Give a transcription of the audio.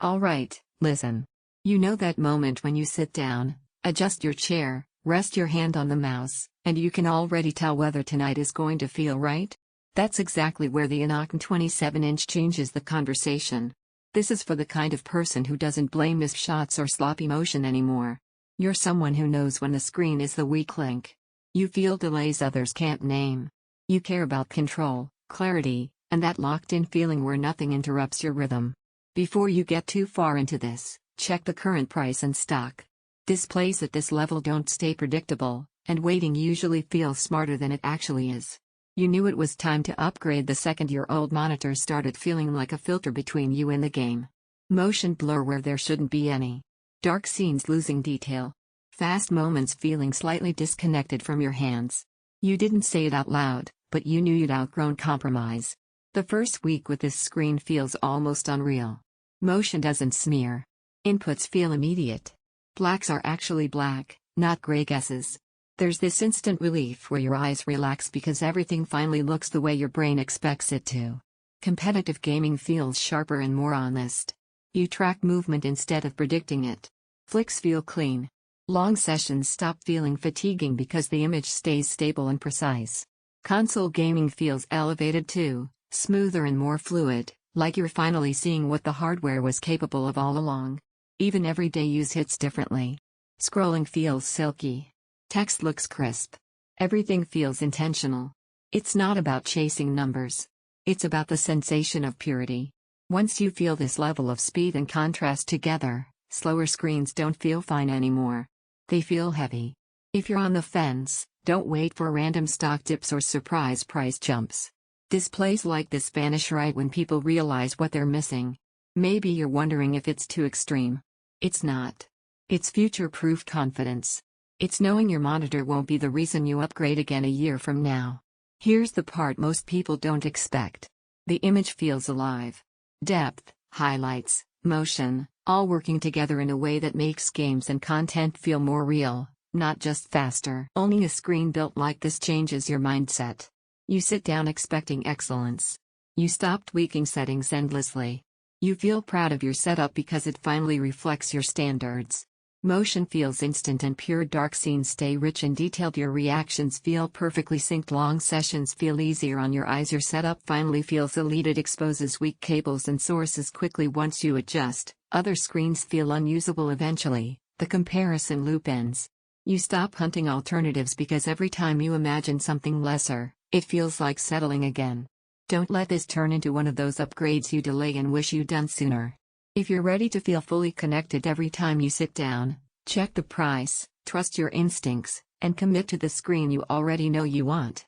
Alright, listen. You know that moment when you sit down, adjust your chair, rest your hand on the mouse, and you can already tell whether tonight is going to feel right? That's exactly where the INNOCN 27-inch changes the conversation. This is for the kind of person who doesn't blame missed shots or sloppy motion anymore. You're someone who knows when the screen is the weak link. You feel delays others can't name. You care about control, clarity, and that locked-in feeling where nothing interrupts your rhythm. Before you get too far into this, check the current price and stock. Displays at this level don't stay predictable, and waiting usually feels smarter than it actually is. You knew it was time to upgrade the second your old monitor started feeling like a filter between you and the game. Motion blur where there shouldn't be any. Dark scenes losing detail. Fast moments feeling slightly disconnected from your hands. You didn't say it out loud, but you knew you'd outgrown compromise. The first week with this screen feels almost unreal. Motion doesn't smear. Inputs feel immediate. Blacks are actually black, not gray guesses. There's this instant relief where your eyes relax because everything finally looks the way your brain expects it to. Competitive gaming feels sharper and more honest. You track movement instead of predicting it. Flicks feel clean. Long sessions stop feeling fatiguing because the image stays stable and precise. Console gaming feels elevated too, smoother and more fluid, like you're finally seeing what the hardware was capable of all along. Even everyday use hits differently. Scrolling feels silky. Text looks crisp. Everything feels intentional. It's not about chasing numbers. It's about the sensation of purity. Once you feel this level of speed and contrast together, slower screens don't feel fine anymore. They feel heavy. If you're on the fence, don't wait for random stock dips or surprise price jumps. Displays like this vanish right when people realize what they're missing. Maybe you're wondering if it's too extreme. It's not. It's future-proof confidence. It's knowing your monitor won't be the reason you upgrade again a year from now. Here's the part most people don't expect. The image feels alive. Depth, highlights, motion, all working together in a way that makes games and content feel more real, not just faster. Owning a screen built like this changes your mindset. You sit down expecting excellence. You stop tweaking settings endlessly. You feel proud of your setup because it finally reflects your standards. Motion feels instant and pure. Dark scenes stay rich and detailed. Your reactions feel perfectly synced. Long sessions feel easier on your eyes. Your setup finally feels elite. It exposes weak cables and sources quickly once you adjust. Other screens feel unusable eventually. The comparison loop ends. You stop hunting alternatives because every time you imagine something lesser, it feels like settling again. Don't let this turn into one of those upgrades you delay and wish you'd done sooner. If you're ready to feel fully connected every time you sit down, check the price, trust your instincts, and commit to the screen you already know you want.